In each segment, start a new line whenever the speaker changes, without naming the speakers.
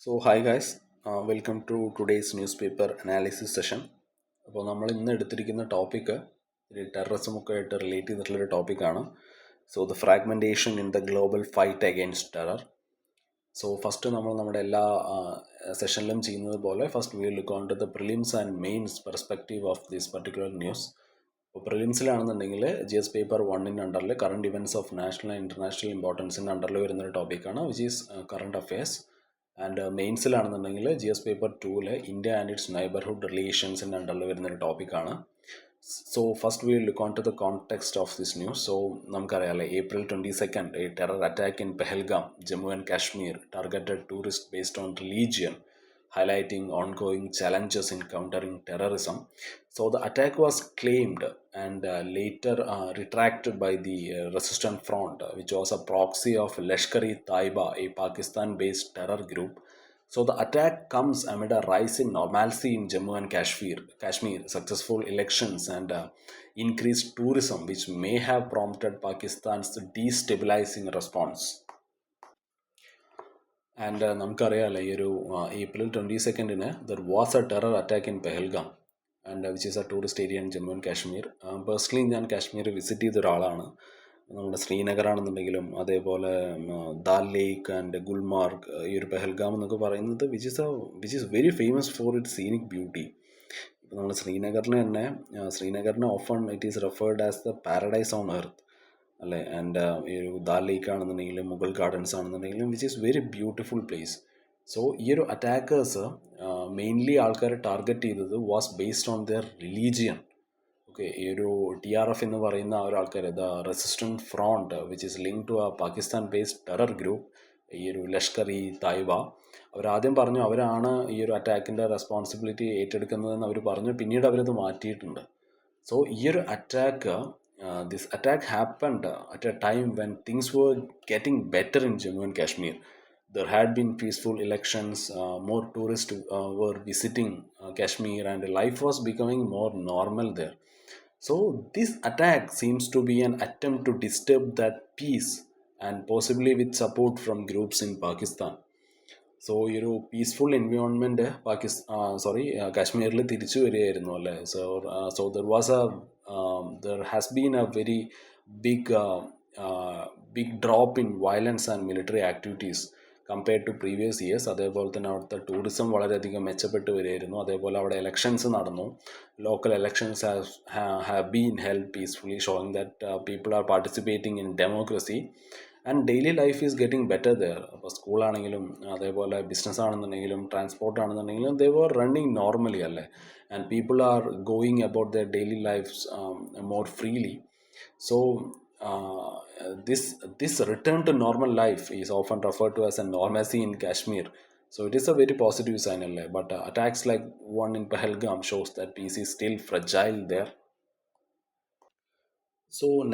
Hi guys, welcome to today's newspaper analysis session. അപ്പോൾ നമ്മൾ ഇന്ന് എടുത്തിരിക്കുന്ന ടോപ്പിക്ക് ടെററിസമൊക്കെ ആയിട്ട് റിലേറ്റ് ചെയ്തിട്ടുള്ളൊരു ടോപ്പിക്കാണ്. The fragmentation in the global fight against terror. First നമ്മൾ നമ്മുടെ എല്ലാ സെഷനിലും ചെയ്യുന്നത് പോലെ first we look on to the prelims and mains perspective of this particular news. ഇപ്പോൾ പ്രിലിംസിലാണെന്നുണ്ടെങ്കിൽ GS പേപ്പർ 1 അണ്ടറിൽ current events of national and international ഇമ്പോർട്ടൻസിൻ്റെ അണ്ടറിൽ വരുന്നൊരു ടോപ്പിക്കാണ് which is current affairs. And മെയിൻസിലാണെന്നുണ്ടെങ്കിൽ GS paper 2 India and its neighbourhood റിലേഷൻസിൻ്റെ അണ്ടറിൽ വരുന്നൊരു ടോപ്പിക്കാണ്. First we look on to the context of this news. നമുക്കറിയാമല്ലേ, April 22nd a terror attack in Pahalgam, Jammu and Kashmir targeted tourists based on religion, highlighting ongoing challenges in countering terrorism. The attack was claimed and later retracted by the Resistance Front, which was a proxy of Lashkar-e-Taiba, a Pakistan-based terror group. The attack comes amid a rise in normalcy in Jammu and Kashmir, successful elections and increased tourism, which may have prompted Pakistan's destabilizing response. And നമുക്കറിയാമല്ലോ, ഈ ഒരു April 22nd there was a terror attack in Pahalgam, and which is a tourist area in Jammu and Kashmir. Personally ഞാൻ Kashmir visit ചെയ്ത ഒരാളാണ്. നമ്മുടെ ശ്രീനഗറാണെന്നുണ്ടെങ്കിലും അതേപോലെ ദാൽ ലേക്ക് and Gulmarg, ഈ ഒരു പെഹൽഗാം എന്നൊക്കെ പറയുന്നത് which is very famous for its scenic beauty. ഇപ്പോൾ നമ്മൾ ശ്രീനഗറിനെ often it is referred as the paradise on earth അല്ലേ. ആൻഡ് ഈ ഒരു ദാൽ ലേക്ക് ആണെന്നുണ്ടെങ്കിലും മുഗൾ ഗാർഡൻസ് ആണെന്നുണ്ടെങ്കിലും which is very beautiful place. ഈ ഒരു അറ്റാക്കേഴ്സ് മെയിൻലി ആൾക്കാരെ ടാർഗറ്റ് ചെയ്തത് was based on their religion. ഈ ഒരു TRF എന്ന് പറയുന്ന ആ ഒരു ആൾക്കാർ, the resistant front which is link to a Pakistan based terror group, ഈ ഒരു ലഷ്കർ-ഇ-തായിബ, അവരാദ്യം പറഞ്ഞു അവരാണ് ഈ ഒരു അറ്റാക്കിൻ്റെ റെസ്പോൺസിബിലിറ്റി ഏറ്റെടുക്കുന്നതെന്ന് അവർ പറഞ്ഞു. പിന്നീട് അവരത് മാറ്റിയിട്ടുണ്ട്. ഈ ഒരു this attack happened at A time when things were getting better in Jammu and Kashmir. There had been peaceful elections, more tourists were visiting Kashmir, and life was becoming more normal there. This attack seems to be an attempt to disturb that peace, and possibly with support from groups in Pakistan. ഈ ഒരു peaceful environment കാശ്മീരിൽ തിരിച്ചു വരികയായിരുന്നു അല്ലേ. there has been a very big drop in violence and military activities compared to previous years. അതേപോലെ തന്നെ അവിടുത്തെ tourism വളരെയധികം മെച്ചപ്പെട്ട് വരികയായിരുന്നു. അതേപോലെ അവിടെ എലക്ഷൻസ് നടന്നു. Local elections have been held peacefully, showing that people are participating in democracy and daily life is getting better there. അപ്പോൾ സ്കൂളാണെങ്കിലും അതേപോലെ ബിസിനസ് ആണെന്നുണ്ടെങ്കിലും ട്രാൻസ്പോർട്ട് ആണെന്നുണ്ടെങ്കിലും ദേ വർ റണ്ണിങ് നോർമലി അല്ലേ. And people are going about their daily lives more freely. This return to normal life is often referred to as a normalcy in Kashmir. It is a very positive sign, but attacks like one in Pahalgam shows that peace is still fragile there.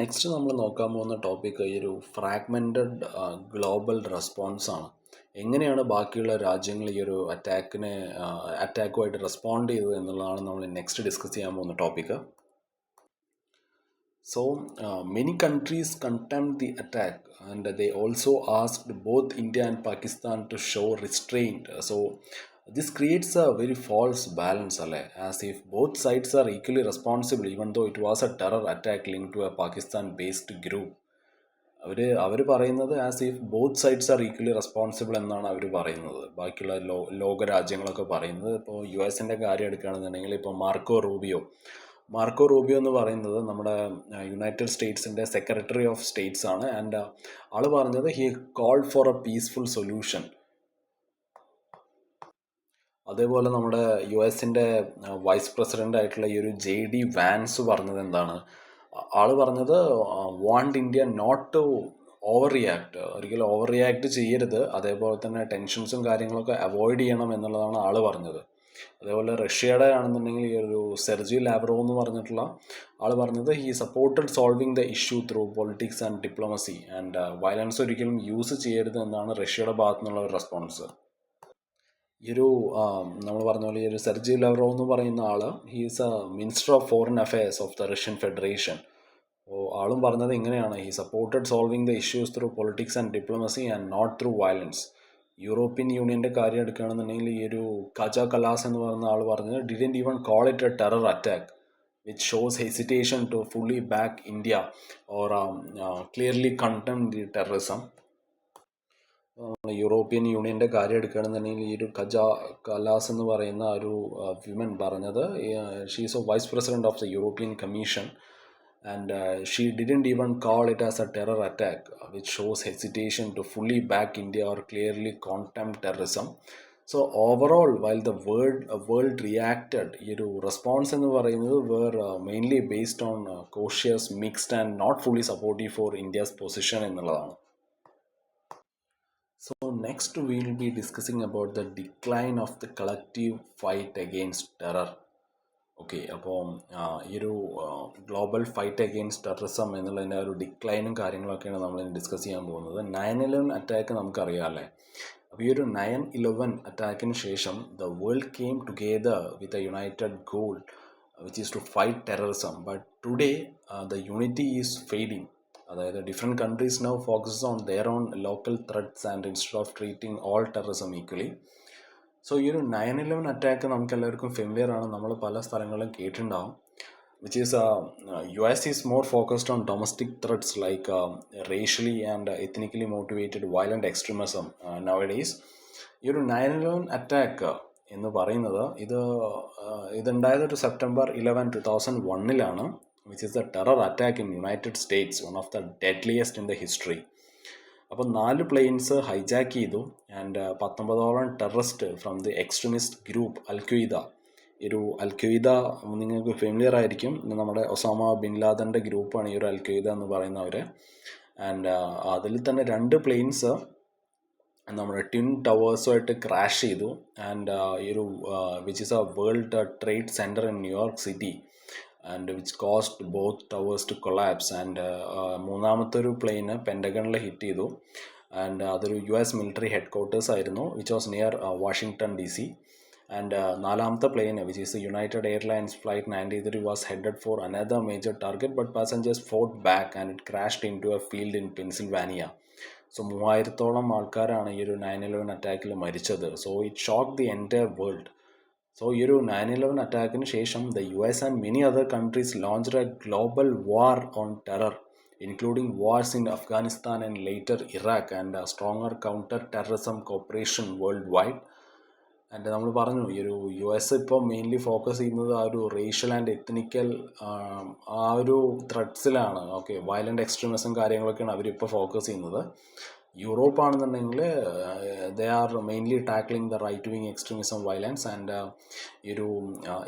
Next നമ്മൾ നോക്കാൻ പോകുന്ന topic ഈ ഒരു fragmented global response ആണ്. എങ്ങനെയാണ് ബാക്കിയുള്ള രാജ്യങ്ങൾ ഈ ഒരു അറ്റാക്കുമായിട്ട് റെസ്പോണ്ട് ചെയ്തത് എന്നുള്ളതാണ് നമ്മൾ നെക്സ്റ്റ് ഡിസ്കസ് ചെയ്യാൻ പോകുന്ന topic. Many countries condemned the attack, and they also asked both India and Pakistan to show restraint. This creates a very false balance, as if both sides are equally responsible, even though it was a terror attack linked to a Pakistan-based group. അവർ പറയുന്നത് as if both sides are equally responsible എന്നാണ് അവർ പറയുന്നത്. ബാക്കിയുള്ള ലോക രാജ്യങ്ങളൊക്കെ പറയുന്നത്. ഇപ്പോൾ US കാര്യം എടുക്കുകയാണെന്നുണ്ടെങ്കിൽ ഇപ്പോൾ മാർക്കോ റൂബിയോ എന്ന് പറയുന്നത് നമ്മുടെ യുണൈറ്റഡ് സ്റ്റേറ്റ്സിൻ്റെ സെക്രട്ടറി ഓഫ് സ്റ്റേറ്റ്സ് ആണ്. ആൻഡ് ആൾ പറഞ്ഞത് he called for a peaceful solution. അതേപോലെ നമ്മുടെ US വൈസ് പ്രസിഡൻ്റ് ആയിട്ടുള്ള ഈ ഒരു JD വാൻസ് പറഞ്ഞത് എന്താണ്? ആൾ പറഞ്ഞത് വാണ്ട് ഇന്ത്യ നോട്ട് ടു ഒരിക്കലും ഓവർ റിയാക്ട് ചെയ്യരുത്, അതേപോലെ തന്നെ ടെൻഷൻസും കാര്യങ്ങളൊക്കെ അവോയ്ഡ് ചെയ്യണം എന്നുള്ളതാണ് ആൾ പറഞ്ഞത്. അതേപോലെ റഷ്യയുടെ ആണെന്നുണ്ടെങ്കിൽ ഈ ഒരു സെർജി ലാവ്റോവ് എന്ന് പറഞ്ഞിട്ടുള്ള ആൾ പറഞ്ഞത് he supported solving the issue through politics and diplomacy, and violence ഒരിക്കലും യൂസ് ചെയ്യരുത് എന്നാണ് റഷ്യയുടെ ഭാഗത്തു നിന്നുള്ള ഒരു റെസ്പോൺസ്. ഈ ഒരു നമ്മൾ പറഞ്ഞ പോലെ ഈ ഒരു സെർജി ലാവ്റോവ് എന്ന് പറയുന്ന ആൾ he's a minister of foreign affairs of the Russian federation. ആളും പറഞ്ഞത് ഇങ്ങനെയാണ്, he supported solving the issues through politics and diplomacy and not through violence. European യൂണിയൻ്റെ കാര്യം എടുക്കുകയാണെന്നുണ്ടെങ്കിൽ ഈ ഒരു കജ കലാസ് എന്ന് പറയുന്ന ആൾ പറഞ്ഞത് didn't even call it A terror attack which shows hesitation to fully back India or clearly condemn the terrorism. European യൂണിയൻ്റെ കാര്യം എടുക്കുകയാണെന്നുണ്ടെങ്കിൽ ഈ ഒരു കജ കലാസ് എന്ന് പറയുന്ന ഒരു വിമൻ പറഞ്ഞത് she's a vice president of the European commission and she didn't even call it as a terror attack which shows hesitation to fully back India or clearly condemn terrorism. So overall while the world reacted, ഈ ഒരു response എന്ന് പറയുന്നത് were mainly based on cautious, mixed and not fully supportive for India's position എന്നുള്ളതാണ്. So next we will be discussing about the decline of the collective fight against terror. Okay, അപ്പോൾ ഈ ഒരു global fight against terrorism എന്നുള്ളതിൻ്റെ ഒരു ഡിക്ലൈനും കാര്യങ്ങളൊക്കെയാണ് നമ്മൾ discuss ചെയ്യാൻ പോകുന്നത്. 9/11 അറ്റാക്ക് നമുക്കറിയാമല്ലേ. അപ്പോൾ ഈ ഒരു 9/11 അറ്റാക്കിന് ശേഷം the world came together with a united goal which is to fight terrorism. But today the unity is fading. അതായത് different countries now focuses on their own local threats and instead of treating all terrorism equally. So ഈ ഒരു 9/11 attack നമുക്ക് എല്ലാവർക്കും familiar ആണ്, നമ്മൾ പല സ്ഥലങ്ങളിലും കേട്ടിട്ടുണ്ടാവും. which is US is more focused on domestic threats like racially and ethnically motivated violent extremism nowadays. ഈ ഒരു 9/11 അറ്റാക്ക് എന്ന് പറയുന്നത് ഇതുണ്ടായത് ഒരു September 11, 2001 which is the terror attack in United States, one of the deadliest in the history. അപ്പോൾ 4 planes hijack ചെയ്തു and 19ഓളം terrorist from the extremist group al Qaeda. ഒരു al Qaeda നിങ്ങൾക്ക് ഫെമിലിയർ ആയിരിക്കും, നമ്മുടെ ഒസാമ ബിൻ ലാദൻ്റെ ഗ്രൂപ്പാണ് ഈ ഒരു അൽ-ഖ്വയ്ദ എന്ന് പറയുന്നവർ. ആൻഡ് അതിൽ തന്നെ 2 പ്ലെയിൻസ് നമ്മുടെ ട്വിൻ ടവേഴ്സുമായിട്ട് ക്രാഷ് ചെയ്തു. ആൻഡ് ഈ ഒരു which is a world trade centre in New York city and which caused both towers to collapse. And മൂന്നാമത്തെ ഒരു പ്ലെയിന് പെൻറ്റഗണിൽ ഹിറ്റ് ചെയ്തു. ആൻഡ് അതൊരു US മിലിറ്ററി ഹെഡ് ക്വാർട്ടേഴ്സ് ആയിരുന്നു which was near Washington DC. And നാലാമത്തെ plane which is United Airlines flight 93 was headed for another major target but passengers fought back and it crashed in to A field in Pennsylvania. So 3000ഓളം ആൾക്കാരാണ് ഈ ഒരു 9/11 അറ്റാക്കിൽ മരിച്ചത്. So it shock the entire world. So ഈ ഒരു 9/11 അറ്റാക്കിന് ശേഷം the US and many other countries launched a global war on terror, including wars in Afghanistan and later Iraq and stronger counter terrorism cooperation worldwide. And നമ്മൾ പറഞ്ഞു ഈ ഒരു US ഇപ്പോൾ mainly focus ചെയ്യുന്നത് ആ ഒരു റേഷ്യൽ ആൻഡ് എത്നിക്കൽ ആ ഒരു ത്രെഡ്സിലാണ്. ഓക്കെ, വയലൻ്റ് എക്സ്ട്രീമിസം കാര്യങ്ങളൊക്കെയാണ് അവരിപ്പോൾ ഫോക്കസ് ചെയ്യുന്നത്. യൂറോപ്പ് ആണെന്നുണ്ടെങ്കിൽ they are mainly tackling the right wing extremism violence. And ഈ ഒരു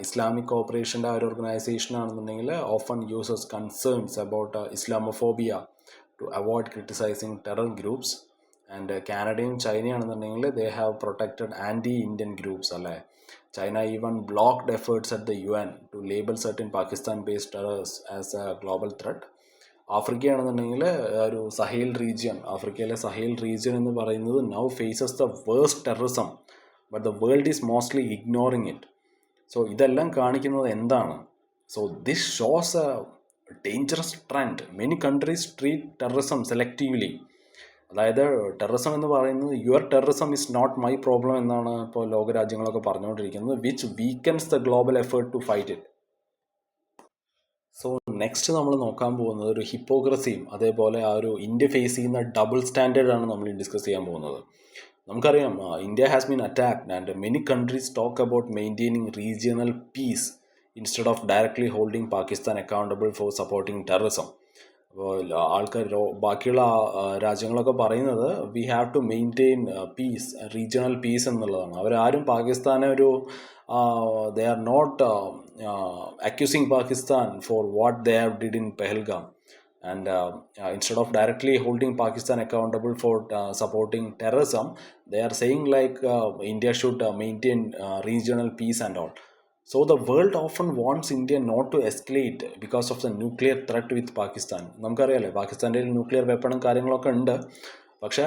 ഇസ്ലാമിക് കോപ്പറേഷൻ്റെ ആ ഒരു ഓർഗനൈസേഷൻ ആണെന്നുണ്ടെങ്കിൽ often uses concerns about Islamophobia to avoid criticising terror groups. And കാനഡയും ചൈനയാണെന്നുണ്ടെങ്കിൽ they have protected anti Indian groups അല്ലേ. China even blocked efforts at the UN to label certain Pakistan based terrors as a global threat. ആഫ്രിക്കയാണെന്നുണ്ടെങ്കിൽ ഒരു Sahel region, ആഫ്രിക്കയിലെ Sahel region എന്ന് പറയുന്നത് now faces the worst terrorism but the world is mostly ignoring it. So ഇതെല്ലാം കാണിക്കുന്നത് എന്താണ്? So this shows a dangerous trend. Many countries treat terrorism selectively. അതായത് terrorism എന്ന് പറയുന്നത് your terrorism is not my problem എന്നാണ് ഇപ്പോൾ ലോകരാജ്യങ്ങളൊക്കെ പറഞ്ഞുകൊണ്ടിരിക്കുന്നത്, which weakens the global effort to fight it. So next നമ്മൾ നോക്കാൻ പോകുന്നത് ഒരു ഹിപ്പോക്രസിയും അതേപോലെ ആ ഒരു ഇന്ത്യ ഫേസ് ചെയ്യുന്ന ഡബിൾ സ്റ്റാൻഡേർഡാണ് നമ്മൾ ഡിസ്കസ് ചെയ്യാൻ പോകുന്നത്. നമുക്കറിയാം India has been attacked and many countries talk about maintaining regional peace instead of directly holding Pakistan accountable for supporting terrorism. അപ്പോൾ ആൾക്കാർ ബാക്കിയുള്ള രാജ്യങ്ങളൊക്കെ പറയുന്നത് we have to maintain peace, regional peace എന്നുള്ളതാണ്. അവരാരും പാകിസ്ഥാനെ ഒരു they are not accusing Pakistan for what they have did in Pahalgam. And instead of directly holding Pakistan accountable for supporting terrorism, they are saying like India should maintain regional peace and all. So the world often wants India not to escalate because of the nuclear threat with Pakistan. നമുക്കറിയാലേ പാകിസ്ഥാൻ്റെ nuclear വെപ്പണും കാര്യങ്ങളൊക്കെ ഉണ്ട്. പക്ഷേ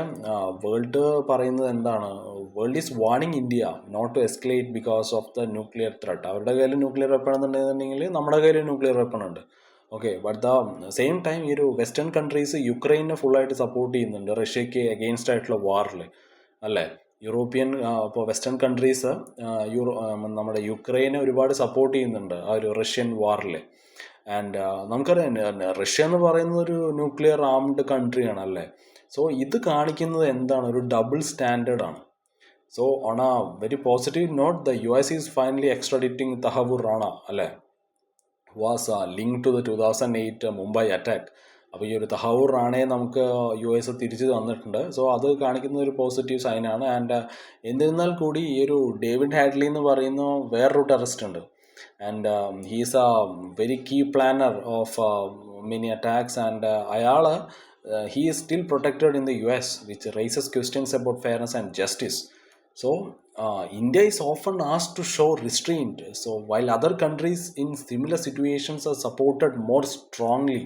world പറയുന്നത് എന്താണ്? World is warning India not to escalate because of the nuclear threat. അവരുടെ കയ്യിൽ nuclear weapon എന്നുണ്ടെന്നുണ്ടെങ്കിൽ നമ്മുടെ കയ്യിൽ ന്യൂക്ലിയർ വെപ്പൺ ഉണ്ട്. Okay, but the same time ഈ ഒരു വെസ്റ്റേൺ കൺട്രീസ് യുക്രൈനെ ഫുള്ളായിട്ട് സപ്പോർട്ട് ചെയ്യുന്നുണ്ട് റഷ്യക്ക് അഗെയിൻസ്റ്റ് ആയിട്ടുള്ള വാറിൽ അല്ലേ. യൂറോപ്യൻ ഇപ്പോൾ വെസ്റ്റേൺ കൺട്രീസ് നമ്മുടെ യുക്രൈനെ ഒരുപാട് സപ്പോർട്ട് ചെയ്യുന്നുണ്ട് ആ ഒരു റഷ്യൻ വാറിൽ. ആൻഡ് നമുക്കറിയാം റഷ്യ എന്ന് പറയുന്നത് ഒരു ന്യൂക്ലിയർ ആംഡ് കൺട്രിയാണ് അല്ലേ. സോ ഇത് കാണിക്കുന്നത് എന്താണ്, ഒരു ഡബിൾ സ്റ്റാൻഡേർഡ് ആണ്. So on a very positive note, the US is finally extraditing Tahawwur Rana അല്ലേ, was link to the 2008 Mumbai attack. അപ്പോൾ ഈ ഒരു തഹവൂർ റാണയെ നമുക്ക് US തിരിച്ചു തന്നിട്ടുണ്ട്. സോ അത് കാണിക്കുന്ന ഒരു പോസിറ്റീവ് സൈനാണ്. ആൻഡ് എന്നിരുന്നാൽ കൂടി ഈ ഒരു ഡേവിഡ് ഹാഡ്ലി എന്ന് പറയുന്ന വേറൊരു ടെററിസ്റ്റ് ഉണ്ട്. And he's a very key planner of many attacks. And അയാൾ he is still protected in the US, which raises questions about fairness and justice. So India is often asked to show restraint, so while other countries in similar situations are supported more strongly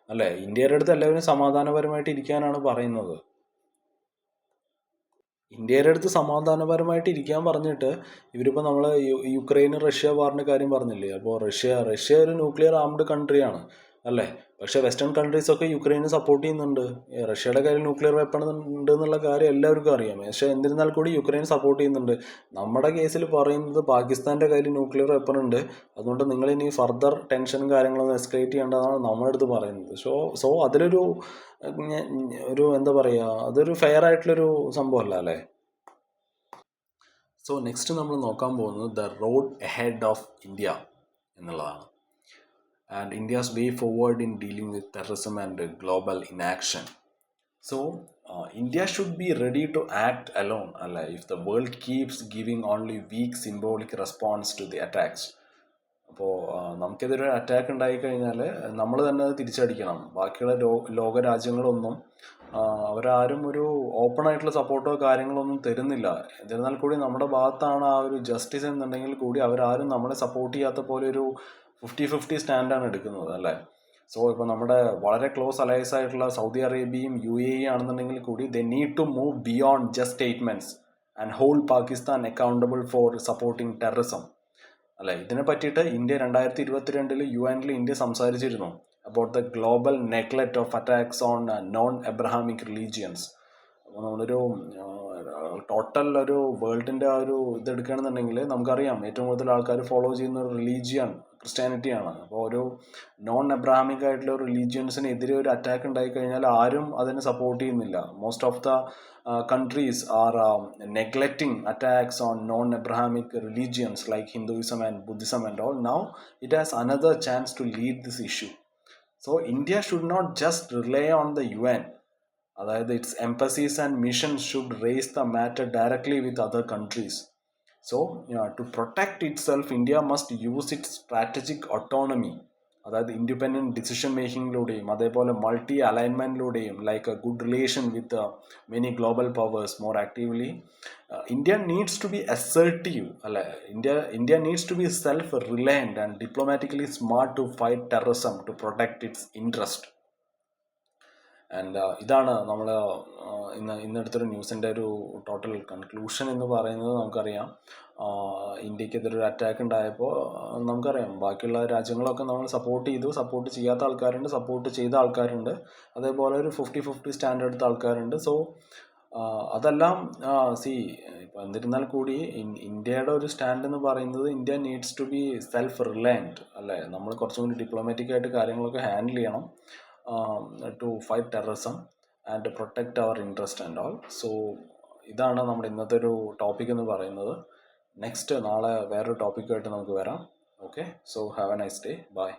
അല്ലേ. ഇന്ത്യയുടെ അടുത്ത് എല്ലാവരും സമാധാനപരമായിട്ട് ഇരിക്കാനാണ് പറയുന്നത്. ഇന്ത്യയുടെ അടുത്ത് സമാധാനപരമായിട്ട് ഇരിക്കാൻ പറഞ്ഞിട്ട് ഇവരിപ്പോൾ നമ്മൾ യുക്രൈന് റഷ്യ വാറിൻ്റെ കാര്യം പറഞ്ഞില്ലേ. അപ്പോൾ റഷ്യ ഒരു ന്യൂക്ലിയർ ആംഡ് കൺട്രിയാണ് അല്ലേ. പക്ഷേ വെസ്റ്റേൺ കൺട്രീസൊക്കെ യുക്രൈനെ സപ്പോർട്ട് ചെയ്യുന്നുണ്ട്. റഷ്യയുടെ കയ്യിൽ ന്യൂക്ലിയർ വെപ്പൺ ഉണ്ട് എന്നുള്ള കാര്യം എല്ലാവർക്കും അറിയാം. പക്ഷേ എന്നിരുന്നാൽ കൂടി യുക്രൈൻ സപ്പോർട്ട് ചെയ്യുന്നുണ്ട്. നമ്മുടെ കേസിൽ പറയുന്നത് പാകിസ്ഥാൻ്റെ കയ്യിൽ ന്യൂക്ലിയർ വെപ്പൺ ഉണ്ട്, അതുകൊണ്ട് നിങ്ങളിനി ഫർദർ ടെൻഷനും കാര്യങ്ങളൊന്നും എസ്കലേറ്റ് ചെയ്യേണ്ടതാണ് നമ്മുടെ അടുത്ത് പറയുന്നത്. സോ അതിലൊരു എന്താ പറയുക, അതൊരു ഫെയർ ആയിട്ടുള്ളൊരു സംഭവമല്ല അല്ലേ. സോ നെക്സ്റ്റ് നമ്മൾ നോക്കാൻ പോകുന്നത് the road ahead of India എന്നുള്ളതാണ്. And India's way forward in dealing with terrorism and global inaction. So India should be ready to act alone if the world keeps giving only weak symbolic response to the attacks. അപ്പോൾ നമുക്കെതിരെ attack ഉണ്ടായിക്കഴിഞ്ഞാൽ നമ്മൾ തന്നെ അത് തിരിച്ചടിക്കണം. ബാക്കിയുള്ള ലോകരാജ്യങ്ങളൊന്നും അവരാരും ഒരു open ആയിട്ടുള്ള സപ്പോർട്ടോ കാര്യങ്ങളൊന്നും തരുന്നില്ല. എന്നിരുന്നാൽ കൂടി നമ്മുടെ ഭാഗത്താണ് ആ ഒരു ജസ്റ്റിസ് എന്നുണ്ടെങ്കിൽ കൂടി അവരാരും നമ്മളെ സപ്പോർട്ട് ചെയ്യാത്ത പോലെ ഒരു 50-50 സ്റ്റാൻഡാണ് എടുക്കുന്നത് അല്ലേ. സോ ഇപ്പോൾ നമ്മുടെ വളരെ ക്ലോസ് അലയൻസ് ആയിട്ടുള്ള സൗദി അറേബ്യയും UAE ആണെന്നുണ്ടെങ്കിൽ കൂടി they need to move beyond just statements and hold Pakistan accountable for supporting terrorism അല്ലേ. ഇതിനെ പറ്റിയിട്ട് ഇന്ത്യ 2022 UN ഇന്ത്യ സംസാരിച്ചിരുന്നു about the global neglect of attacks on non Abrahamic religions. അപ്പോൾ നമ്മളൊരു ടോട്ടൽ ഒരു വേൾഡിൻ്റെ ആ ഒരു ഇതെടുക്കുകയാണെന്നുണ്ടെങ്കിൽ നമുക്കറിയാം ഏറ്റവും കൂടുതൽ ആൾക്കാർ ഫോളോ ചെയ്യുന്ന ഒരു റിലീജിയൻ ക്രിസ്ത്യാനിറ്റിയാണ്. അപ്പോൾ ഒരു നോൺ എബ്രഹാമിക് ആയിട്ടുള്ള ഒരു റിലീജിയൻസിനെതിരെ ഒരു അറ്റാക്ക് ഉണ്ടായിക്കഴിഞ്ഞാൽ ആരും അതിനെ സപ്പോർട്ട് ചെയ്യുന്നില്ല. Most of the countries are neglecting attacks on non-Abrahamic religions like Hinduism and Buddhism and all. Now it has another chance to lead this issue. So India should not just rely on the UN. Its embassies and missions should raise the matter directly with other countries. So to protect itself, India must use its strategic autonomy. Independent decision മേക്കിങ്ങിലൂടെയും അതേപോലെ multi അലൈൻമെൻറ്റിലൂടെയും like a good relation with many global powers more actively. India needs to be assertive അല്ലേ. India needs to be self reliant and diplomatically smart to fight terrorism to protect its interest. And ഇതാണ് നമ്മൾ ഇന്നെടുത്തൊരു ന്യൂസിൻ്റെ ഒരു total conclusion എന്ന് പറയുന്നത്. നമുക്കറിയാം ഇന്ത്യക്കെതിരെ ഒരു attack ഉണ്ടായപ്പോൾ നമുക്കറിയാം ബാക്കിയുള്ള രാജ്യങ്ങളൊക്കെ നമ്മൾ സപ്പോർട്ട് ചെയ്തു, സപ്പോർട്ട് ചെയ്യാത്ത ആൾക്കാരുണ്ട്, സപ്പോർട്ട് ചെയ്ത ആൾക്കാരുണ്ട്, അതേപോലെ ഒരു 50-50 സ്റ്റാൻഡ് എടുത്ത ആൾക്കാരുണ്ട്. സോ അതെല്ലാം ഇപ്പോൾ എന്നിരുന്നാൽ കൂടി ഇന്ത്യയുടെ ഒരു സ്റ്റാൻഡ് എന്ന് പറയുന്നത് India needs to be self reliant അല്ലേ. നമ്മൾ കുറച്ചും കൂടി ഡിപ്ലോമാറ്റിക് ആയിട്ട് കാര്യങ്ങളൊക്കെ ഹാൻഡിൽ ചെയ്യണം to fight terrorism and protect our interest and all. So ഇതാണ് നമ്മുടെ ഇന്നത്തെ ഒരു ടോപ്പിക് എന്ന് പറയുന്നത്. നെക്സ്റ്റ് നാളെ വേറൊരു ടോപ്പിക്കായിട്ട് നമുക്ക് വരാം. Okay, so have a nice day. By.